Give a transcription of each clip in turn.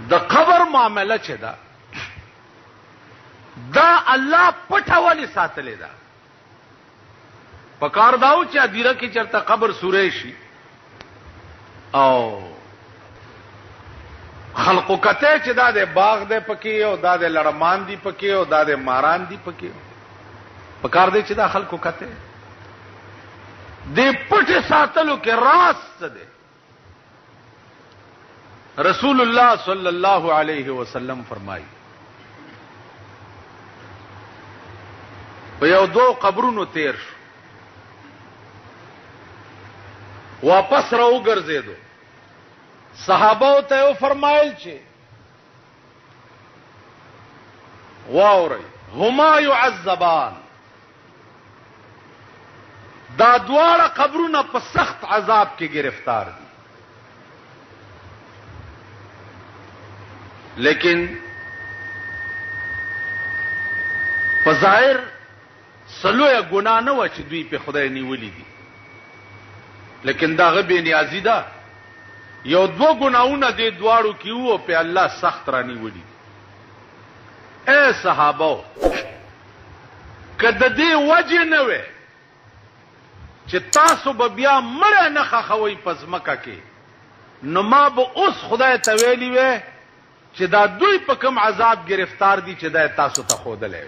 د قبر معامله چې ده دا الله پټه ولې ساتلې ده؟ پکار داو چې ادیره کې چرته قبر سورې شي او خلقو کته چې دا د باغ دی پکې او دا د لړمان دی پکې او دا د ماران دی پکې پکار دی چې دا خلقو کته د پټه ساتلو کې راز څه دی؟ رسول الله صلی الله علیه وسلم فرمایي په یو دو قبرونو تیر شو واپس را وګرځیدو صحابه ته یې فرمایل چې واوري هما يعذبان دا دواړه قبرونه په سخت عذاب کې گرفتار دي لیکن په ظاهر سلوه ګناه نه و چې دوی په خدای نیولې دي لیکن دا غبي نیازي ده یو دو ګناونه دي دواړو کې وو په الله سخت را نیولې اے صحابه کده دې وجه نه وي چې تاسو به بیا مړ نه خخوي پزمکه کې نو ما به اوس خدای ته ویلی وې چې دا دوی په کوم عذاب گرفتار دي چې دا تاسو ته خودلې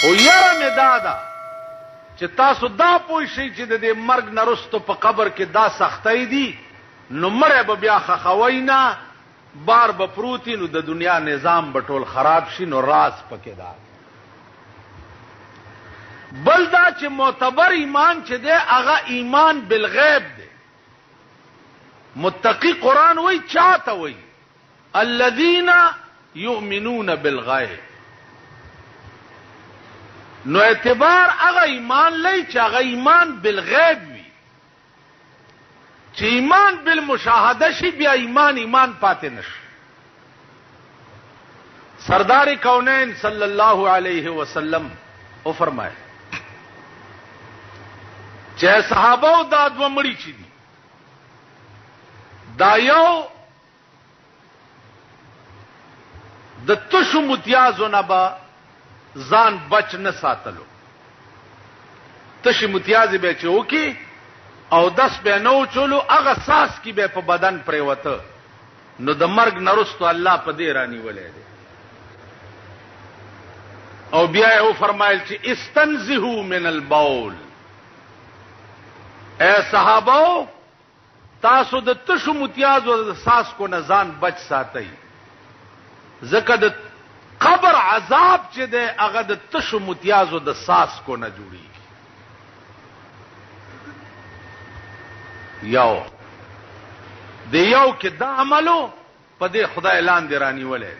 او یاره مې دادا چې تاسو دا پوه شئ چې د دې مرګ نه وروسته په قبر کې دا سختۍ دي نو مړی به بیا خخوی نه بار به پروتي نو د دنیا نظام به ټول خراب شي نو راز پکې دا بل دا چې معتبر ایمان چې دی هغه ایمان بالغیب دی متقی قرآن وی چاته وی الذین یؤمنون بالغیب نو اعتبار هغه ایمان لای چې هغه ایمان بالغیب وي چې ایمان بالمشاهده شي بیا ایمان پاتې نشي سردار کونین صلی الله علیه وسلم او فرمایي چې صحابه دا دوه مړي چي دي دا یو د تشو متیازو نه با ځان بچ نه ساتلو تشي متیازي به چوکي او دس به نو چولو هغه ساس کی به په بدن پریوته نو د مرګ نرستو الله په دې رانی ولې دي او بیا یې فرمایل چې استنزهوا من البول اے صحابه تاسو د تشو متیازو د ساس کو نه ځان بچ ساتئ ځکه د قبر عذاب چې ده هغه د تشو متیازو د ساس کو نه جوړیږي یو د یو کې دا عملو په دې خدای اعلان دی رانی ولې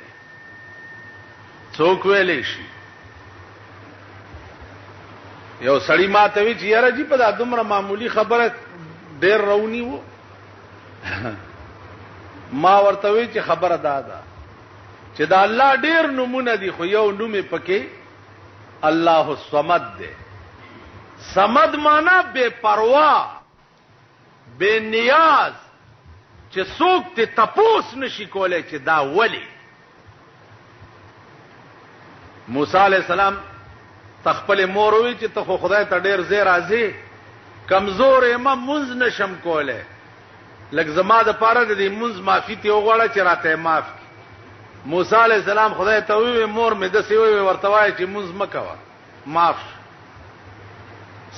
څوک ویلې شي یو سړی ماته وی چې یاره جی په دا دومره معمولی خبره ډېر رونی وو ما ورته وی چې خبره ده چې دا الله ډېر نمونه دي خو یو نوم پکې الله الصمد دی صمد معنا بے پروا بے نیاز چې څوک ته تپوس نشي کولای چې دا ولی موسی علیہ السلام تخپل مور وی چې ته خو خدای ته ډېر زیر راځي کمزور یم منځ نشم کوله لکه زما د پاره د دې منځ معافي ته وغواړه چې راته معاف موسی علیہ السلام خدای ته وی مور مې د سی وی ورته وای چې منځ مکوا معاف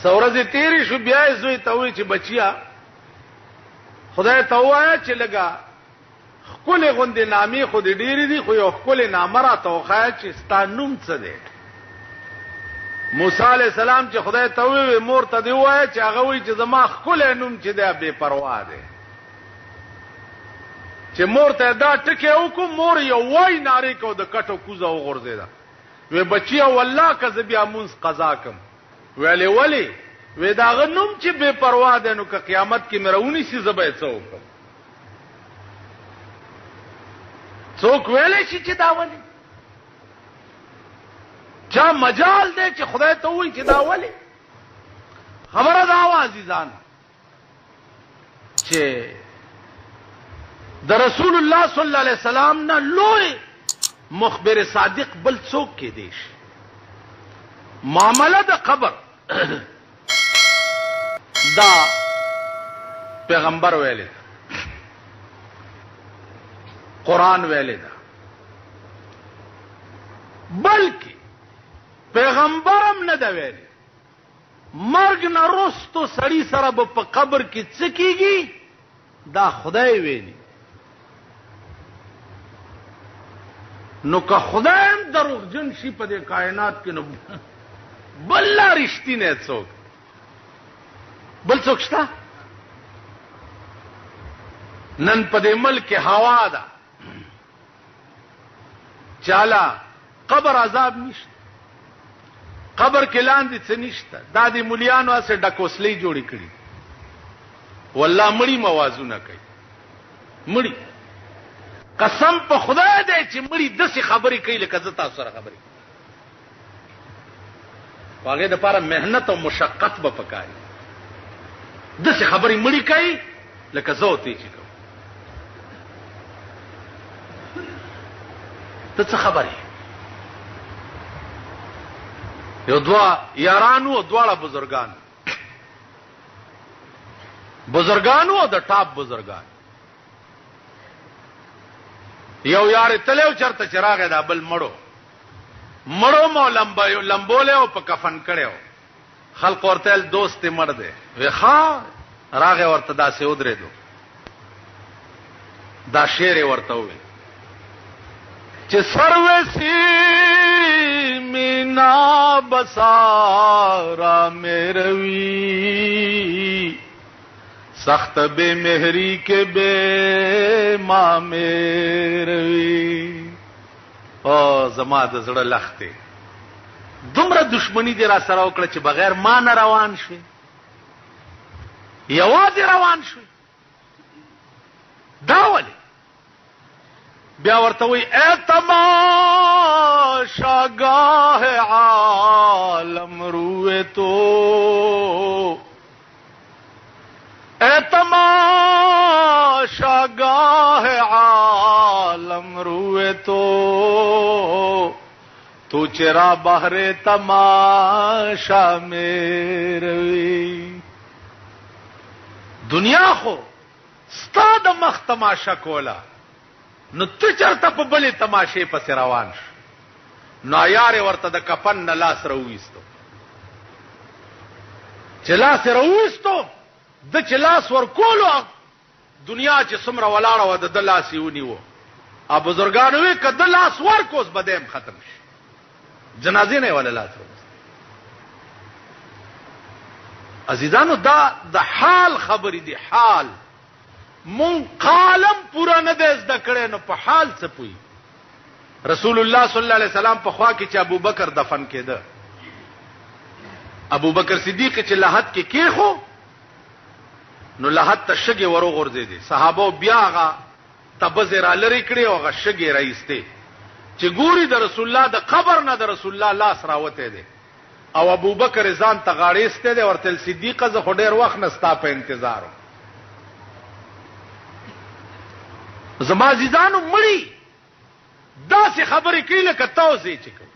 سورځ تیری شو بیا زوی ته وی چې بچیا خدای ته وای چې لګا خپل غوندې نامې خو دې ډېری دي خو یو خپل نامره توخای چې ستانوم څه دی موسی علیہ السلام چې خدای ته وی مور ته دی وای چې هغه وی چې زما خپل نوم چې دی بے پروا دی چې مور ته دا ټکی وکم مور یو وای ناری کو د کټو کوزه وغورځیدا وی بچیا والله که بیا مونږ قضا کم ویلې ولی وی دا غنوم چې بے پروا دی نو که قیامت کې مرونی سي زبې څوک څوک ویلې شي چې دا ولی چا مجال دی چې خدای ته وایي چې دا ولی خبره دا عزیزان چې د رسول الله صلی الله علیه وسلم نه لوی مخبر صادق بل څوک کې دی شي. معامله د قبر دا پیغمبر ویلې ده، قرآن ویلې ده، بلکې پیغمبرم نه ده ویلې. مرګ نه وروسته سړي سره به په قبر کې څه کېږي دا خدای ویلي. نو که خدای هم دروغجن شي په دې کائنات کې نو بل لا رښتینی څوک بل څوک شته؟ نن په دې ملک هوا ده چاله قبر عذاب نشته، قبر کې لاندې څه نشته. دا د مولیانو اسه ډکوسلې جوړې کړي، والله مړی موازونه کوي. مړی قسم په خدای دی چې مړی داسې خبرې کوي لکه زه تاسو سره خبرې کوم. هغې دپاره محنت او مشقت به پکاري. داسې خبرې مړی کوي لکه زه او تی چې کوم. ته څه خبرې؟ یو دوه یارانو او دواړه بزرګانو او د ټاپ بزرګان. یو یار تلو چرته چراغ دا بل مړو مو لمبوله او په کفن کړو. خلق ورته دوست مړ دی وی ښا راغه ورته داسې ودرېدو. دا شعر ورته وی چې سروسی مینا بسارا میروی سخت بے مہری کے بے ما میروی. او زما د زړه لخته دومره دشمنی دی را سره وکړه چې بغیر ما نه روان شوي، یوازې روان شوي. دا ولې؟ بیا ورته وی اے تماشاگاہ عالم روئے تو، اے تماشاگاہ عالم روئے تو چرا بہر تماشا میں روی. دنیا خو ستا د مخ تماشا کولا نو ته چرته په بلې تماشې پسې روان شو. نو یارې ورته د کفن نه لاس راوویستو. چې لاس یې راوویستو د چې لاس ورکولو دنیا چې څومره ولاړه وه د ده لاس یې ونیو. بزرګانو وی که د لاس ورکوس به دی هم ختم شي. جنازې نه یې وله لاس راوویست. عزیزانو دا د حال خبرې دي. حال مون قالم پورا نه دی زده کړی نو په حال څه پوي. رسول الله صلی الله علیه وسلم په خوا کې چې ابوبکر دفن کېده، ابوبکر صدیق چې لحد کې کېښو نو لحد ته شګې وروغورځېدې. صحابو بیا هغه تبزې را لرې کړې او هغه شګې راایستې چې ګوري د رسول الله د قبر نه د رسول الله لاس راوتی دی. او ابوبکر ځان ته غاړې ایستی دی، ورته صدیقه زه خو ډېر وخت نه ستا په انتظار وم. زما عزیزانو مړي داسې خبرې کوي لکه تاسې چې کوي.